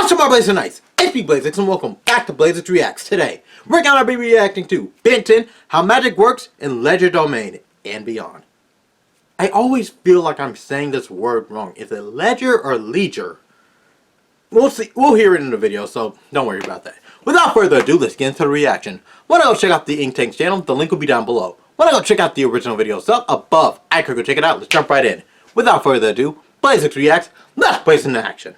What's up, my Blazing Knights? It's me, Blazeix, and welcome back to Blazeix Reacts. Today, we're gonna be reacting to Benton, How Magic Works in Legerdomain and Beyond. I always feel like I'm saying this word wrong. Is it Ledger or Leger? We'll see. We'll hear it in the video, so don't worry about that. Without further ado, let's get into the reaction. Wanna go check out the InkTank channel? The link will be down below. Wanna go check out the original videos up above? I could go check it out. Let's jump right in. Without further ado, Blazeix Reacts. Let's blaze into action.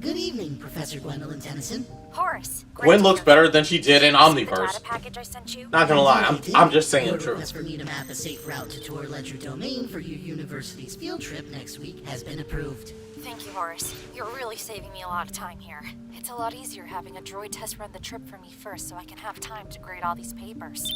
Good evening, Professor Gwendolyn Tennyson. Horace. Gwen looks better than she did in Omniverse. Package I sent you. Not gonna lie, I'm just saying Your the truth. request for me to map a safe route to tour Legerdomain for your university's field trip next week has been approved. Thank you, Horace. You're really saving me a lot of time here. It's a lot easier having a droid test run the trip for me first so I can have time to grade all these papers.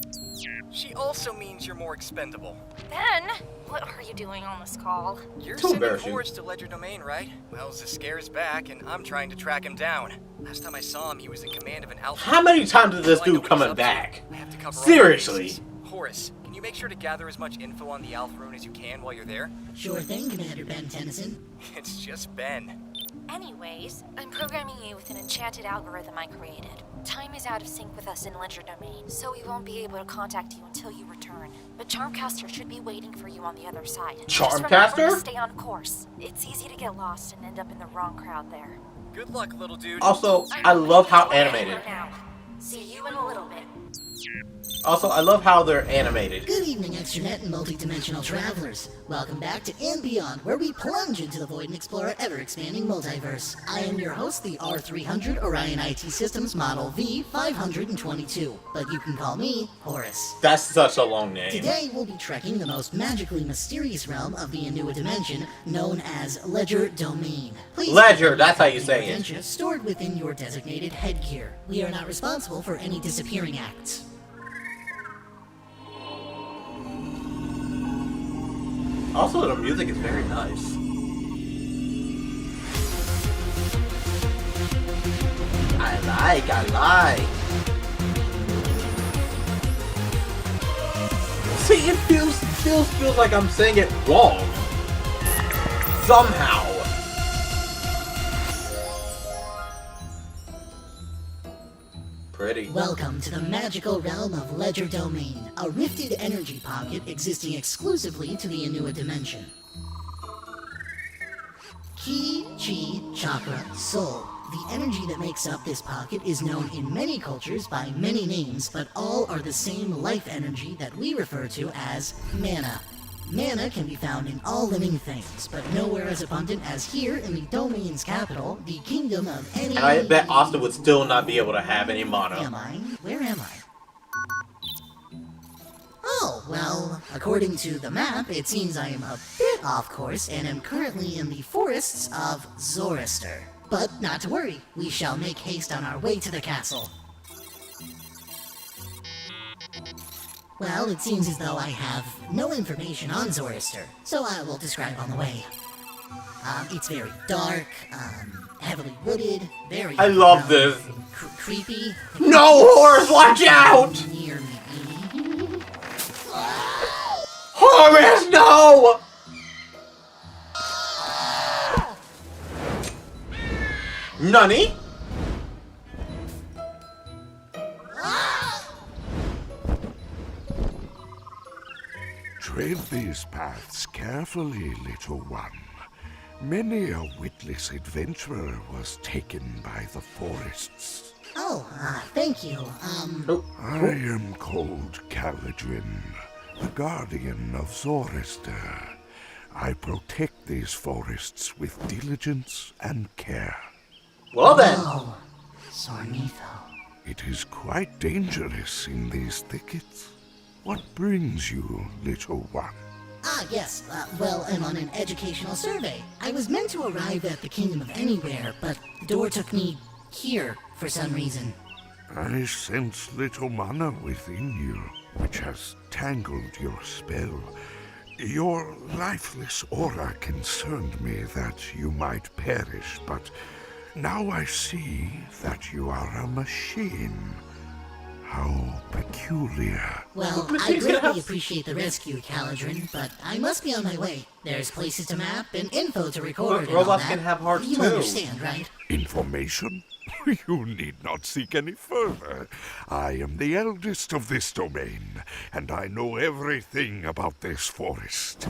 She also means you're more expendable. Ben, what are you doing on this call? You're Too sending embarrassing. Horace to Legerdomain, right? Well, Zascare's back, and I'm trying to track him down. Last time I saw him, he was in command of an Alpha. How many times is this Well, I know dude what he's coming up to. back? I have to cover all Seriously? bases. Horace, can you make sure to gather as much info on the Alpha Rune as you can while you're there? Sure thing, Commander Ben Tennyson. It's just Ben. Anyways, I'm programming you with an enchanted algorithm I created. Time is out of sync with us in Legerdomain, so we won't be able to contact you until you return. But Charmcaster should be waiting for you on the other side. Just remember Charmcaster? to stay on course. It's easy to get lost and end up in the wrong crowd there. Good luck, little dude. Also, I love how animated. Now. See you in a little bit. Also, I love how they're animated. Good evening, extranet and multi-dimensional travelers. Welcome back to And Beyond, where we plunge into the void and explore our ever-expanding multiverse. I am your host, the R300 Orion IT Systems Model V522, but you can call me Horace. That's such a long name. Today, we'll be trekking the most magically mysterious realm of the Anua dimension, known as Legerdomain. Please Ledger, that's how you say it. adventure stored within your designated headgear. We are not responsible for any disappearing acts. Also, the music is very nice. I like. See, it feels like I'm saying it wrong. Somehow. Pretty. Welcome to the magical realm of Legerdomain, a rifted energy pocket existing exclusively to the Anua dimension. Ki, Chi, Chakra, Soul. The energy that makes up this pocket is known in many cultures by many names, but all are the same life energy that we refer to as mana. Mana can be found in all living things, but nowhere as abundant as here in the domain's capital, the kingdom of any... And I bet Austin would still not be able to have any mana. Am I? Where am I? Oh, well, according to the map, it seems I am a bit off course and am currently in the forests of Zoroaster. But not to worry, we shall make haste on our way to the castle. Well, it seems as though I have no information on Zoroaster, so I will describe on the way. It's very dark, heavily wooded, very... I love this. Creepy. No, Horace, watch out! Near me. Horace, no! Nani? Tread these paths carefully, little one. Many a witless adventurer was taken by the forests. Oh, thank you. I am called Caladrin, the guardian of Zoroaster. I protect these forests with diligence and care. Well then. Oh, Sornitho. It is quite dangerous in these thickets. What brings you, little one? Ah, yes. Well, I'm on an educational survey. I was meant to arrive at the Kingdom of Anywhere, but the door took me here for some reason. I sense little mana within you, which has tangled your spell. Your lifeless aura concerned me that you might perish, but now I see that you are a machine. How peculiar. Well, I greatly appreciate the rescue, Caladrin, but I must be on my way. There's places to map and info to record and all Robots that. can have hearts You too. understand, right? Information? You need not seek any further. I am the eldest of this domain, and I know everything about this forest.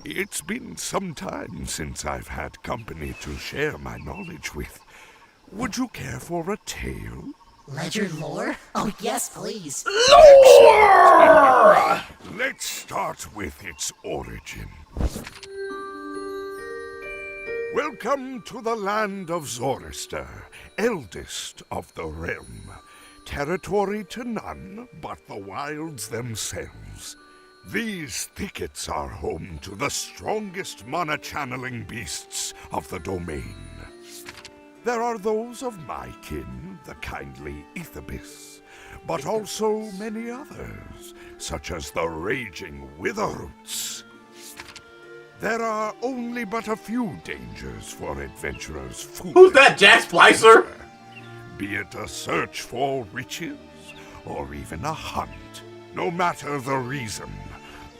It's been some time since I've had company to share my knowledge with. Would you care for a tale? Ledger lore? Oh, yes, please. Let's start with its origin. Welcome to the land of Zorister, eldest of the realm. Territory to none but the wilds themselves. These thickets are home to the strongest mana-channeling beasts of the domain. There are those of my kin, the kindly Ethabis, but also many others, such as the raging Witherroots. There are only but a few dangers for adventurers. Who's that, Jack Splicer? Be it a search for riches, or even a hunt. No matter the reason,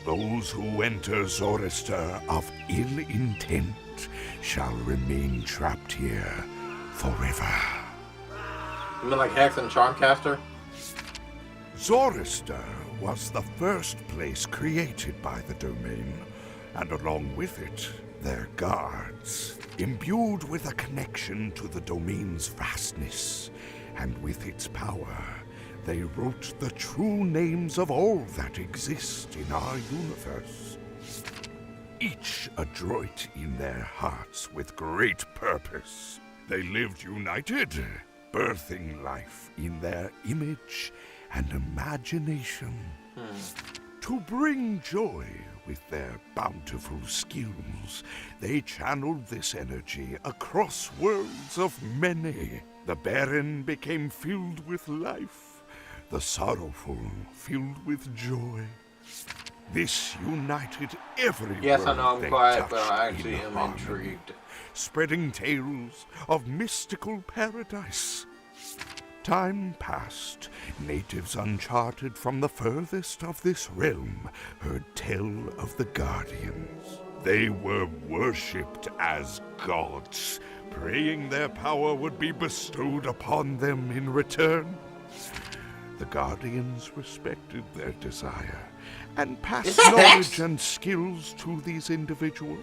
those who enter Zorister of ill intent shall remain trapped here forever. You mean like Hex and Charmcaster? Zorister was the first place created by the domain, and along with it, their guards, imbued with a connection to the domain's vastness, and with its power, they wrote the true names of all that exist in our universe. Each adroit in their hearts with great purpose. They lived united, birthing life in their image and imagination. To bring joy with their bountiful skills, they channeled this energy across worlds of many. The barren became filled with life, the sorrowful filled with joy. This united every Yes, I world know I'm they quiet, but touched I actually in am harmony, intrigued. spreading tales of mystical paradise. Time passed. Natives uncharted from the furthest of this realm heard tell of the Guardians. They were worshipped as gods, praying their power would be bestowed upon them in return. The Guardians respected their desire and passed knowledge and skills to these individuals,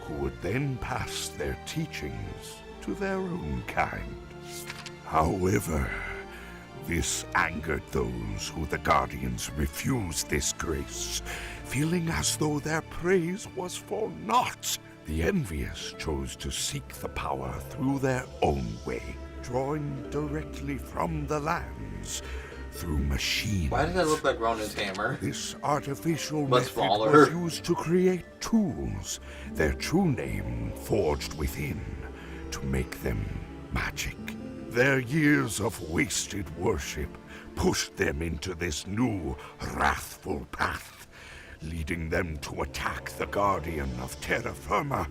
who would then pass their teachings to their own kind. However, this angered those who the Guardians refused this grace, feeling as though their praise was for naught. The envious chose to seek the power through their own way, drawing directly from the lands through machines. Why does that look like Ronin's hammer? This artificial But method smaller. was used to create tools, their true name forged within, to make them magic. Their years of wasted worship pushed them into this new, wrathful path, leading them to attack the Guardian of Terra Firma,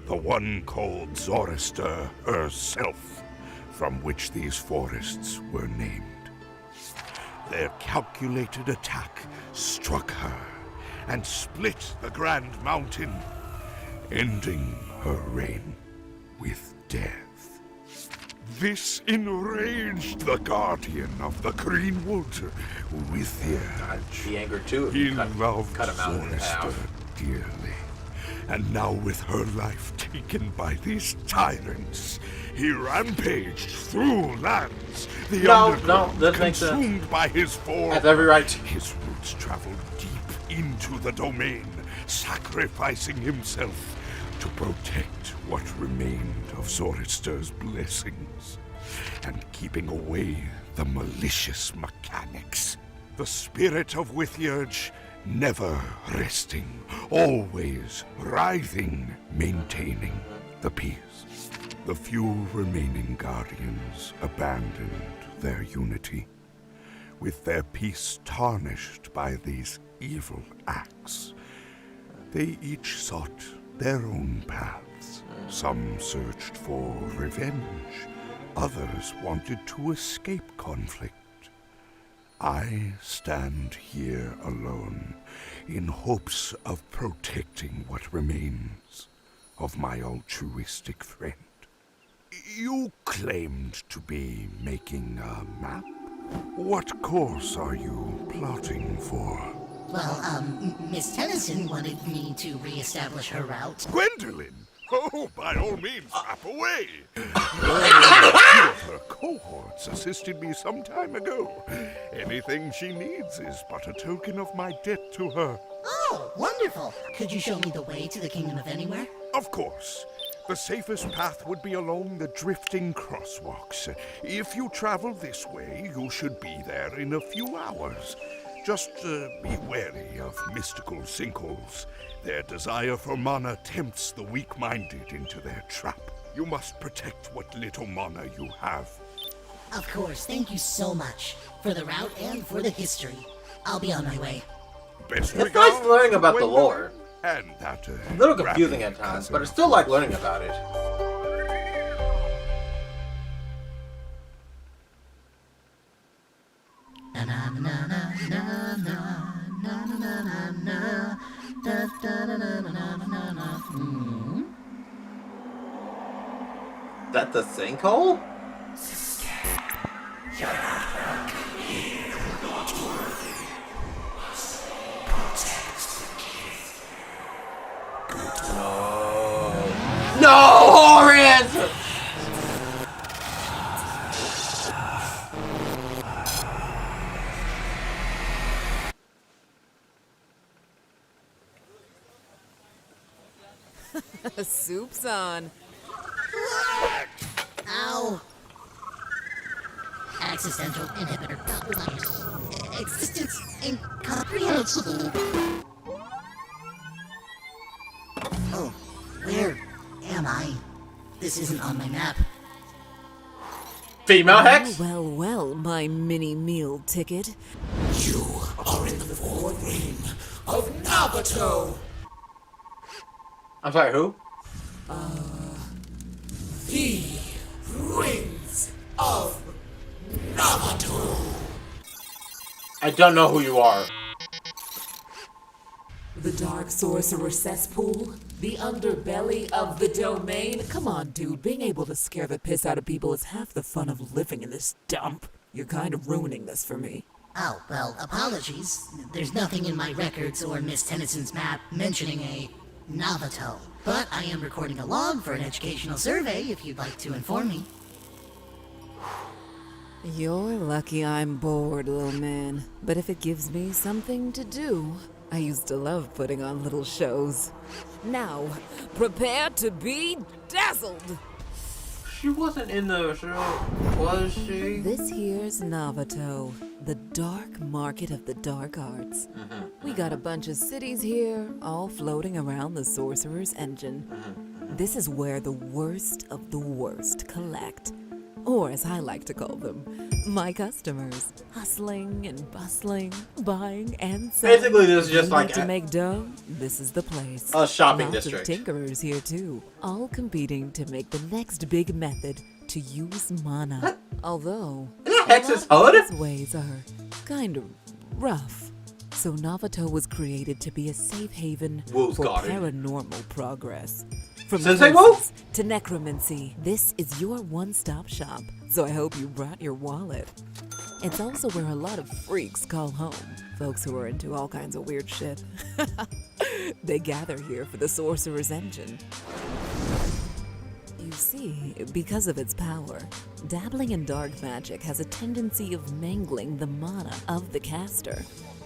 the one called Zorister herself, from which these forests were named. Their calculated attack struck her and split the Grand Mountain, ending her reign with death. This enraged the Guardian of the Greenwood with Irge. He angered too if He you loved cut him out in Zorister half. dearly, and now with her life taken by these tyrants, he rampaged through lands. The No, underground that makes sense. consumed by his form. Has every right. His roots traveled deep into the domain, sacrificing himself to protect what remained of Zorister's blessings, and keeping away the malicious mechanics. The spirit of Withyurge, never resting, always writhing, maintaining the peace. The few remaining Guardians abandoned their unity, with their peace tarnished by these evil acts. They each sought their own paths. Some searched for revenge, others wanted to escape conflict. I stand here alone in hopes of protecting what remains of my altruistic friend. You claimed to be making a map? What course are you plotting for? Well, Miss Tennyson wanted me to reestablish her route. Gwendolyn! Oh, by all means, map away! Two of her cohorts assisted me some time ago. Anything she needs is but a token of my debt to her. Oh, wonderful! Could you show me the way to the Kingdom of Anywhere? Of course. The safest path would be along the drifting crosswalks. If you travel this way, you should be there in a few hours. Just be wary of mystical sinkholes. Their desire for mana tempts the weak-minded into their trap. You must protect what little mana you have. Of course, thank you so much. For the route and for the history. I'll be on my way. Best It's regards, nice learning about the Gwendolyn, lore. And that A little confusing rapid at times, cousin. but I still like learning about it. That the sinkhole? No, Horace! Soup's on. Ow! Accidental inhibitor compromised. Existence incomprehensible. Oh, where am I? This isn't on my map. Female Hex? Well, well, my mini meal ticket. You are in the fourth ring of Navato. I'm sorry, who? The rings of Navato. I don't know who you are. The Dark Sorcerer cesspool? The underbelly of the domain? Come on, dude. Being able to scare the piss out of people is half the fun of living in this dump. You're kind of ruining this for me. Oh, well, apologies. There's nothing in my records or Miss Tennyson's map mentioning a Navato. But I am recording a log for an educational survey if you'd like to inform me. You're lucky I'm bored, little man. But if it gives me something to do, I used to love putting on little shows. Now, prepare to be dazzled! She wasn't in the show, was she? This here's Navato, the dark market of the dark arts. We got a bunch of cities here, all floating around the Sorcerer's Engine. This is where the worst of the worst collect. Or as I like to call them, my customers. Hustling and bustling, buying and selling. Basically, this is just You like need to make dough, this is the place. a shopping Lots district. of tinkerers here too, all competing to make the next big method to use mana. Although Isn't that Hex's a lot of hood? his ways are kind of rough. So Navato was created to be a safe haven Wolves for got it. paranormal progress. From Sensei curses Wolf? to necromancy, this is your one-stop shop. So I hope you brought your wallet. It's also where a lot of freaks call home. Folks who are into all kinds of weird shit. They gather here for the Sorcerer's Engine. You see, because of its power, dabbling in dark magic has a tendency of mangling the mana of the caster.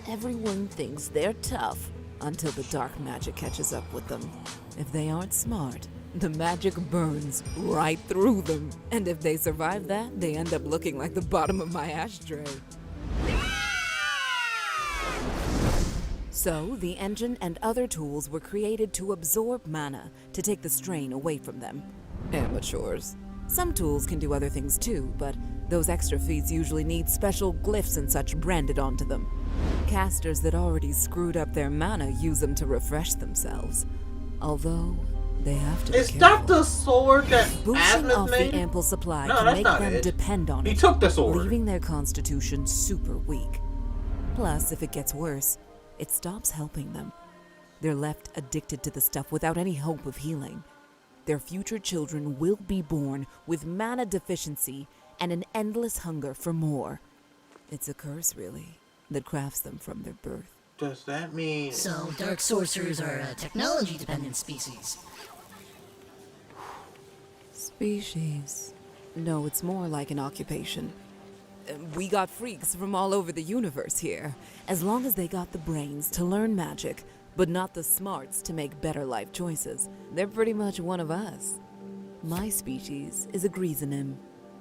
Everyone thinks they're tough until the dark magic catches up with them. If they aren't smart, the magic burns right through them. And if they survive that, they end up looking like the bottom of my ashtray. So, the engine and other tools were created to absorb mana, to take the strain away from them. Amateurs. Some tools can do other things too, but those extra feats usually need special glyphs and such branded onto them. Casters that already screwed up their mana use them to refresh themselves. Although, they have to be Is careful. that the sword that Boosting Asmus off made? the ample supply No, can that's make not them it. depend on He it, took the sword. leaving their constitution super weak. Plus, if it gets worse, it stops helping them. They're left addicted to the stuff without any hope of healing. Their future children will be born with mana deficiency and an endless hunger for more. It's a curse, really, that crafts them from their birth. Does that mean... So, dark sorcerers are a technology-dependent species. Species? No, it's more like an occupation. We got freaks from all over the universe here, as long as they got the brains to learn magic, but not the smarts to make better life choices. They're pretty much one of us. My species is a Greasonim.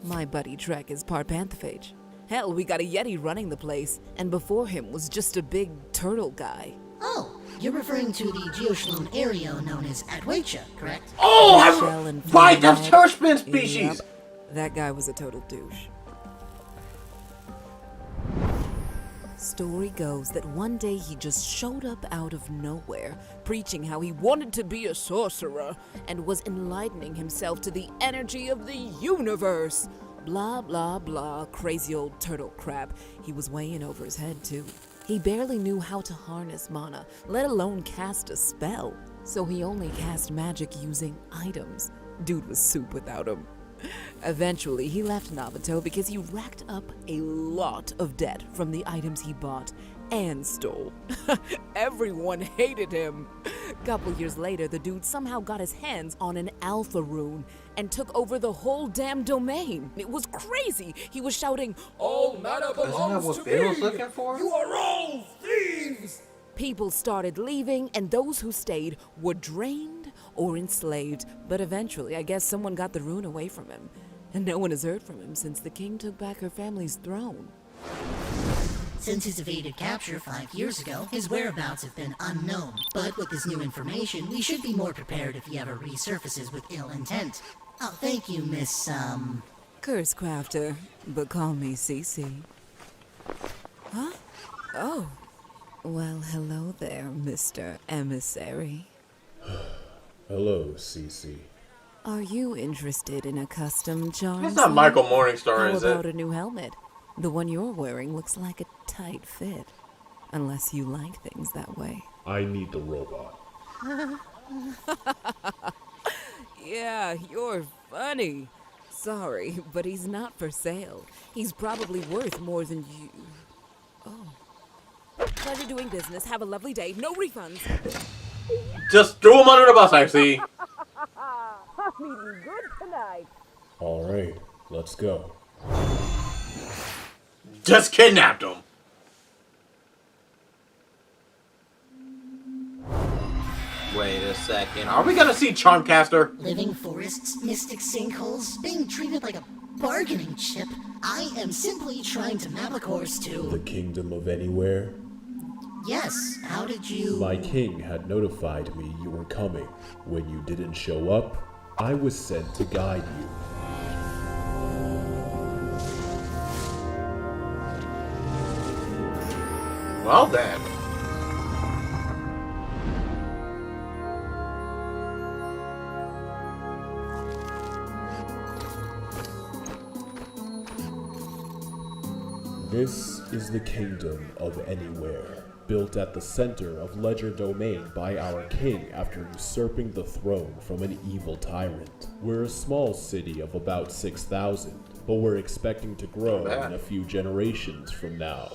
My buddy Trek is part Panthephage. Hell, we got a Yeti running the place, and before him was just a big turtle guy. Oh, you're referring to the Geoshlone area known as Adwacha, correct? Oh, Shell and right, that's Fleabag. Turspin species! Yep, that guy was a total douche. Story goes that one day he just showed up out of nowhere, preaching how he wanted to be a sorcerer and was enlightening himself to the energy of the universe. Blah, blah, blah, crazy old turtle crap. He was way in over his head, too. He barely knew how to harness mana, let alone cast a spell. So he only cast magic using items. Dude was soup without him. Eventually, he left Navat because he racked up a lot of debt from the items he bought and stole. Everyone hated him. Couple years later, the dude somehow got his hands on an alpha rune and took over the whole damn domain. It was crazy. He was shouting, "All mana Isn't that belongs what to Bill was me! looking for? You are all thieves!" People started leaving, and those who stayed were drained or enslaved. But eventually, I guess someone got the rune away from him. And no one has heard from him since the king took back her family's throne. Since his evaded capture 5 years ago, his whereabouts have been unknown. But with this new information, we should be more prepared if he ever resurfaces with ill intent. Oh, thank you, Miss, Curse crafter, but call me Cece. Huh? Oh. Well, hello there, Mr. Emissary. Hello, Cece. Are you interested in a custom charm? That's not Michael Morningstar, How is about it? a new helmet? The one you're wearing looks like a tight fit. Unless you like things that way. I need the robot. Yeah, you're funny. Sorry, but he's not for sale. He's probably worth more than you. Oh. Pleasure doing business. Have a lovely day. No refunds. Just threw him under the bus, I see. Meeting good tonight. Alright, let's go. Just kidnapped him. Wait a second. Are we gonna see Charmcaster? living forests, mystic sinkholes, being treated like a bargaining chip. I am simply trying to map a course The to... Kingdom of Anywhere? Yes, how did you... My king had notified me you were coming. When you didn't show up, I was sent to guide you. Well then. This is the Kingdom of Anywhere, built at the center of Legerdomain by our king after usurping the throne from an evil tyrant. We're a small city of about 6,000, but we're expecting to grow in a few generations from now.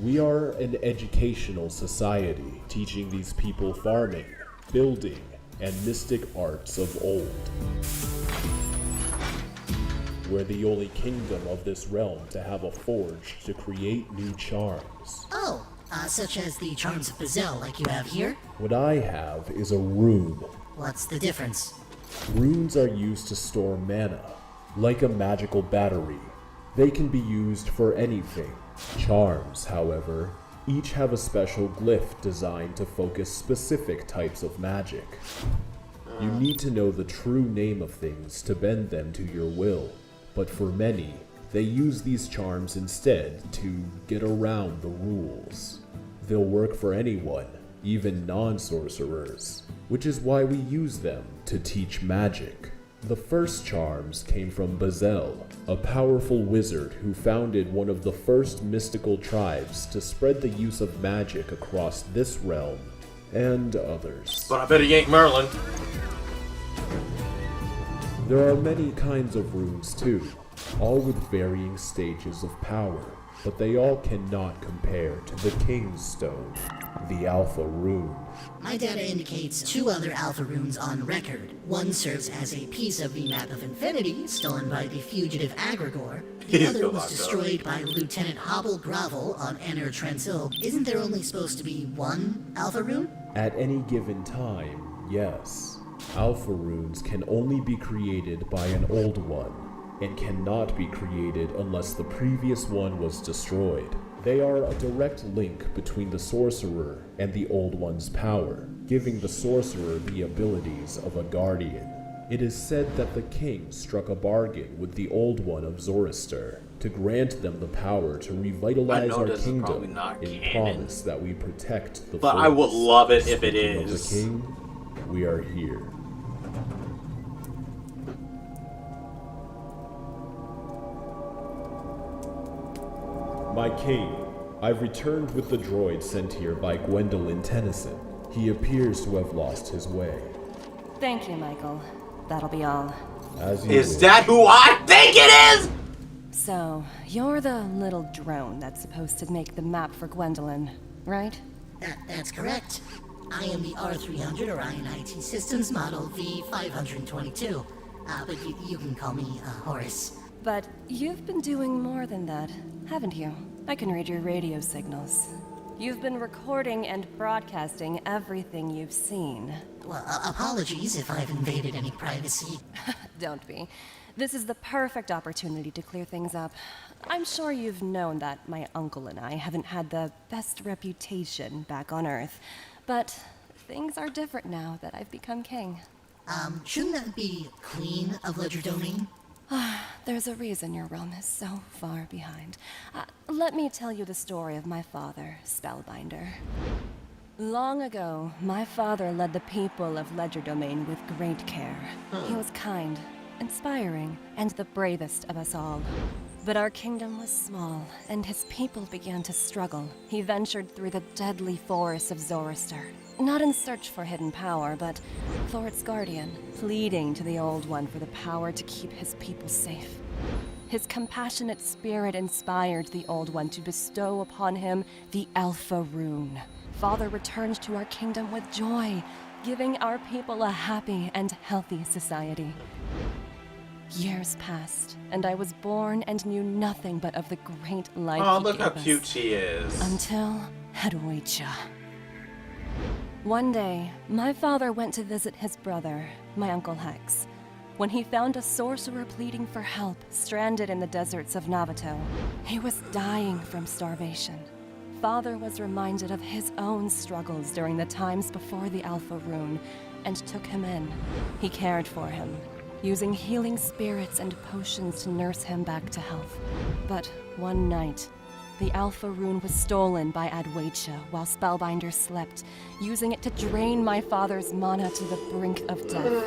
We are an educational society, teaching these people farming, building, and mystic arts of old. We're the only kingdom of this realm to have a forge to create new charms. Oh, such as the charms of Blazeix like you have here? What I have is a rune. What's the difference? Runes are used to store mana, like a magical battery. They can be used for anything. Charms, however, each have a special glyph designed to focus specific types of magic. You need to know the true name of things to bend them to your will, but for many, they use these charms instead to get around the rules. They'll work for anyone, even non-sorcerers, which is why we use them to teach magic. The first charms came from Blazeix, a powerful wizard who founded one of the first mystical tribes to spread the use of magic across this realm and others. But I bet he ain't Merlin. There are many kinds of runes too, all with varying stages of power, but they all cannot compare to the King's Stone, the Alpha Rune. My data indicates 2 other Alpha Runes on record. One serves as a piece of the Map of Infinity, stolen by the fugitive Agrigor. The He's other still was locked up. destroyed by Lieutenant Hobble Grovel on Ener Transil. Isn't there only supposed to be 1 Alpha Rune? At any given time, yes. Alpha runes can only be created by an old one, and cannot be created unless the previous one was destroyed. They are a direct link between the sorcerer and the old one's power, giving the sorcerer the abilities of a guardian. It is said that the king struck a bargain with the old one of Zoroaster to grant them the power to revitalize I know our this is probably kingdom not in canon, promise that we protect the but I would forest. love it if it Speaking of is. the king, we are here. My king, I've returned with the droid sent here by Gwendolyn Tennyson. He appears to have lost his way. Thank you, Michael. That'll be all. As you Is wish. that who I think it is? So, you're the little drone that's supposed to make the map for Gwendolyn, right? That's correct. I am the R300 Orion IT Systems Model V522. But you can call me Horace. But you've been doing more than that, haven't you? I can read your radio signals. You've been recording and broadcasting everything you've seen. Well, apologies if I've invaded any privacy. Don't be. This is the perfect opportunity to clear things up. I'm sure you've known that my uncle and I haven't had the best reputation back on Earth. But things are different now that I've become king. Shouldn't that be Queen of Legerdomain? There's a reason your realm is so far behind. Let me tell you the story of my father, Spellbinder. Long ago, my father led the people of Legerdomain with great care. He was kind, inspiring, and the bravest of us all. But our kingdom was small, and his people began to struggle. He ventured through the deadly forests of Zoroaster, not in search for hidden power, but for its guardian, pleading to the Old One for the power to keep his people safe. His compassionate spirit inspired the Old One to bestow upon him the Alpha Rune. Father returned to our kingdom with joy, giving our people a happy and healthy society. Years passed, and I was born and knew nothing but of the great life Oh, he look how gave us. cute she is. Until Hadwecha. One day, my father went to visit his brother, my Uncle Hex, when he found a sorcerer pleading for help, stranded in the deserts of Navato. He was dying from starvation. Father was reminded of his own struggles during the times before the Alpha Rune, and took him in. He cared for him, using healing spirits and potions to nurse him back to health. But one night, the Alpha Rune was stolen by Adwecha while Spellbinder slept, using it to drain my father's mana to the brink of death.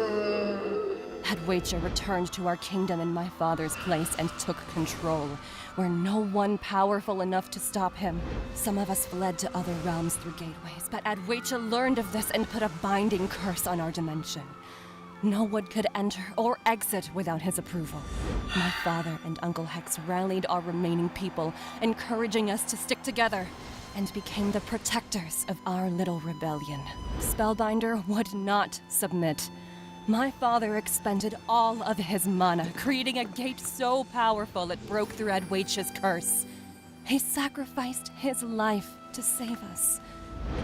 Adwecha returned to our kingdom in my father's place and took control, where no one powerful enough to stop him. Some of us fled to other realms through gateways, but Adwecha learned of this and put a binding curse on our dimension. No one could enter or exit without his approval. My father and Uncle Hex rallied our remaining people, encouraging us to stick together, and became the protectors of our little rebellion. Spellbinder would not submit. My father expended all of his mana, creating a gate so powerful it broke through Adwecha's curse. He sacrificed his life to save us.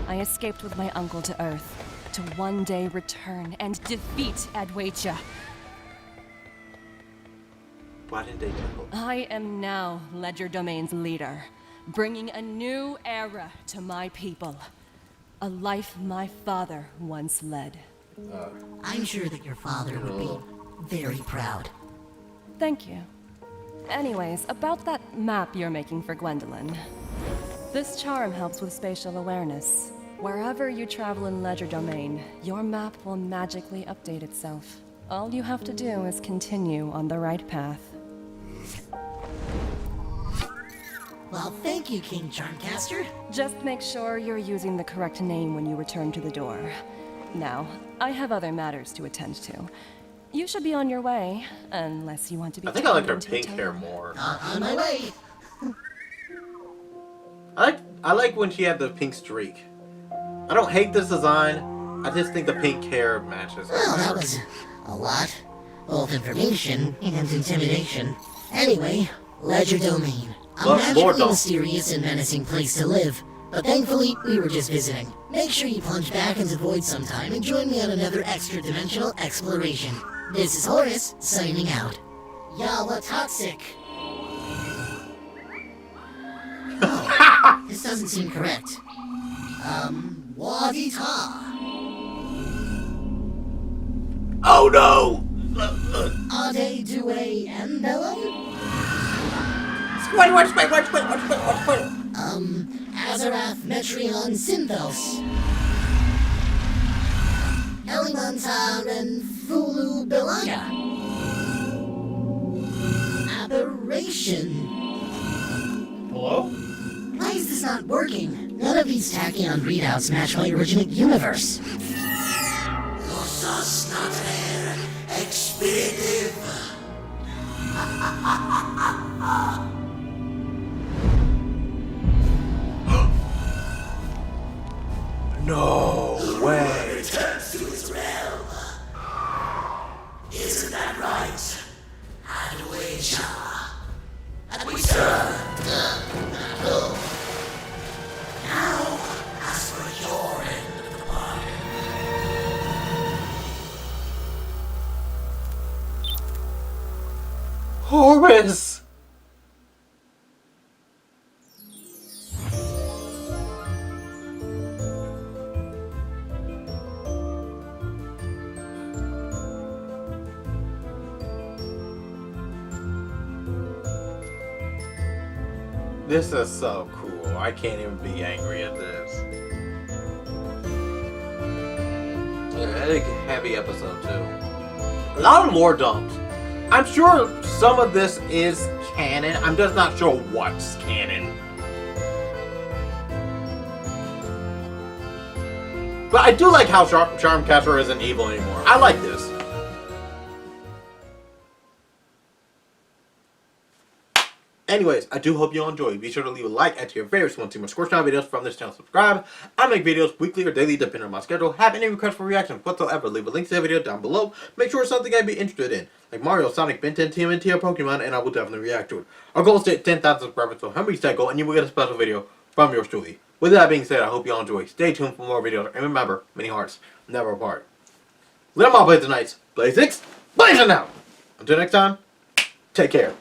I escaped with my uncle to Earth, to one day return and defeat Adwecha. Why didn't they temple? I am now Legerdomain's leader, bringing a new era to my people. A life my father once led. I'm sure that your father would be very proud. Thank you. Anyways, about that map you're making for Gwendolyn. This charm helps with spatial awareness. Wherever you travel in Legerdomain, your map will magically update itself, All you have to do is continue on the right path. Well, thank you, King Charmcaster. Just make sure you're using the correct name when you return to the door. Now, I have other matters to attend to. You should be on your way, unless you want to be. I think I like her turned into a pink hair totem. more. On my way. I like when she had the pink streak. I don't hate this design. I just think the pink hair matches. Well, that was a lot. Both information and intimidation. Anyway, Legerdomain. A More magically dumb. mysterious and menacing place to live. But thankfully, we were just visiting. Make sure you plunge back into the void sometime and join me on another extra-dimensional exploration. This is Horace, signing out. Yawa Toxic. Oh, this doesn't seem correct. Wadita. Oh no! Ade Due Embellum? Squid. Azarath Metrion Synthos. Elimantar and Fulu Belaya. Aberration. Hello? Why is this not working? None of these tachyon readouts match my original universe. Losas nater expeditive. No way. Returns to his realm. Isn't that right? Adweja. Now, as for your end of the bargain. Horace! This is so cool. I can't even be angry at this. A heavy episode too. A lot of lore dumps. I'm sure some of this is canon. I'm just not sure what's canon. But I do like how Charmcaster isn't evil anymore. I like this. Anyways, I do hope you all enjoyed. Be sure to leave a like, add to your favorites, want to see more Scorch Down videos from this channel, subscribe. I make videos weekly or daily depending on my schedule. Have any requests for reactions whatsoever, leave a link to the video down below. Make sure it's something I'd be interested in, like Mario, Sonic, Ben 10, TMNT, or Pokemon, and I will definitely react to it. Our goal is to hit 10,000 subscribers, so help me reach that goal, and you will get a special video from yours truly. With that being said, I hope you all enjoy. Stay tuned for more videos, and remember, many hearts never apart. Let them all blaze the nights. Blazeix, blazing out! Until next time, take care.